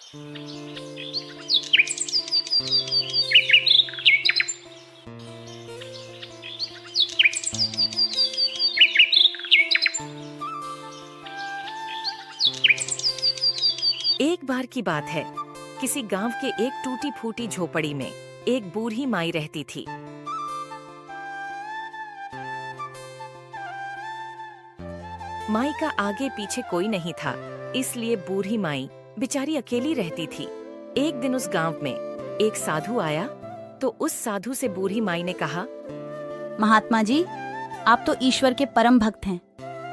एक बार की बात है, किसी गांव के एक टूटी फूटी झोपड़ी में एक बूढ़ी माई रहती थी। माई का आगे पीछे कोई नहीं था, इसलिए बूढ़ी माई बेचारी अकेली रहती थी। एक दिन उस गांव में एक साधु आया तो उस साधु से बूढ़ी माई ने कहा, महात्मा जी, आप तो ईश्वर के परम भक्त हैं।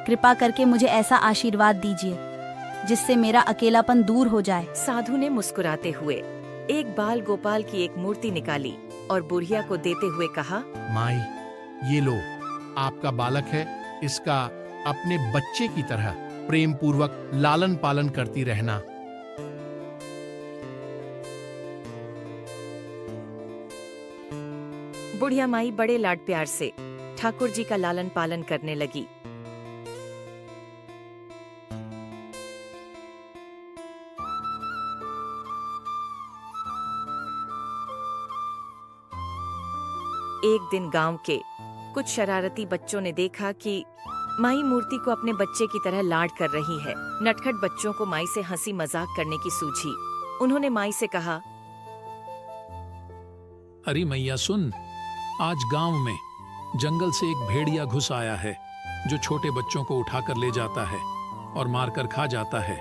कृपा करके मुझे ऐसा आशीर्वाद दीजिए जिससे मेरा अकेलापन दूर हो जाए। साधु ने मुस्कुराते हुए एक बाल गोपाल की एक मूर्ति निकाली और बुढ़िया को देते हुए कहा, माई, ये लो, आपका बालक है, इसका अपने बच्चे की तरह प्रेम पूर्वक लालन पालन करती रहना। बुढ़िया माई बड़े लाड प्यार से ठाकुर जी का लालन पालन करने लगी। एक दिन गांव के कुछ शरारती बच्चों ने देखा कि माई मूर्ति को अपने बच्चे की तरह लाड कर रही है। नटखट बच्चों को माई से हंसी मजाक करने की सूझी। उन्होंने माई से कहा, अरे मैया सुन, आज गांव में जंगल से एक भेड़िया घुस आया है जो छोटे बच्चों को उठाकर ले जाता है और मारकर खा जाता है।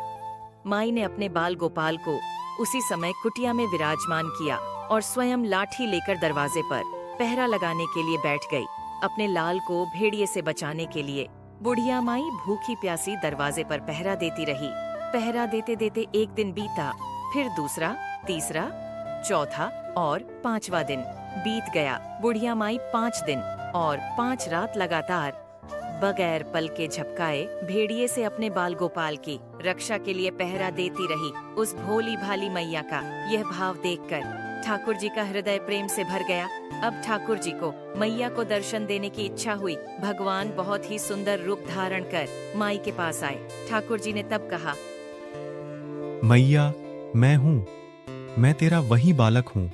माई ने अपने बाल गोपाल को उसी समय कुटिया में विराजमान किया और स्वयं लाठी लेकर दरवाजे पर पहरा लगाने के लिए बैठ गई। अपने लाल को भेड़िए से बचाने के लिए बुढ़िया माई भूखी प्यासी दरवाजे पर पहरा देती रही। पहरा देते देते एक दिन बीता, फिर दूसरा, तीसरा, चौथा और 5वां दिन बीत गया। बुढ़िया माई 5 दिन और 5 रात लगातार बगैर पल के झपकाए भेड़िए से अपने बाल गोपाल की रक्षा के लिए पहरा देती रही। उस भोली भाली मैया का यह भाव देखकर ठाकुर जी का हृदय प्रेम से भर गया। अब ठाकुर जी को मैया को दर्शन देने की इच्छा हुई। भगवान बहुत ही सुंदर रूप धारण कर माई के पास आए। ठाकुर जी ने तब कहा, मैया, मैं हूँ, मैं तेरा वही बालक हूँ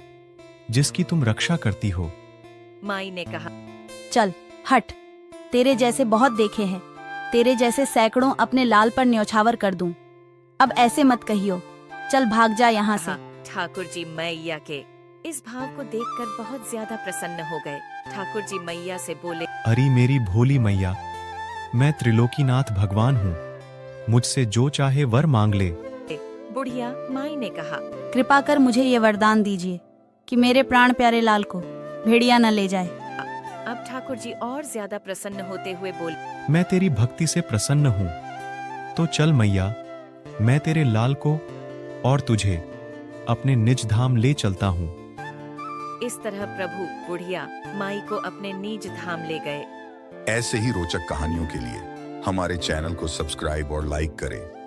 जिसकी तुम रक्षा करती हो। माई ने कहा, चल हट, तेरे जैसे बहुत देखे हैं, तेरे जैसे सैकड़ों अपने लाल पर न्यौछावर कर दूं। अब ऐसे मत कहियो, चल भाग जा यहाँ से। ठाकुर जी मैया के इस भाव को देखकर बहुत ज्यादा प्रसन्न हो गए। ठाकुर जी मैया से बोले, अरे मेरी भोली मैया, मैं त्रिलोकीनाथ भगवान हूँ, मुझसे जो चाहे वर मांग ले। बुढ़िया माई ने कहा, कृपा कर मुझे ये वरदान दीजिए कि मेरे प्राण प्यारे लाल को भेड़िया न ले जाए। अब ठाकुर जी और ज्यादा प्रसन्न होते हुए बोले, मैं तेरी भक्ति से प्रसन्न हूँ, तो चल मैया, मैं तेरे लाल को और तुझे अपने निज धाम ले चलता हूँ। इस तरह प्रभु बुढ़िया माई को अपने निज धाम ले गए। ऐसे ही रोचक कहानियों के लिए हमारे चैनल को सब्सक्राइब और लाइक करें।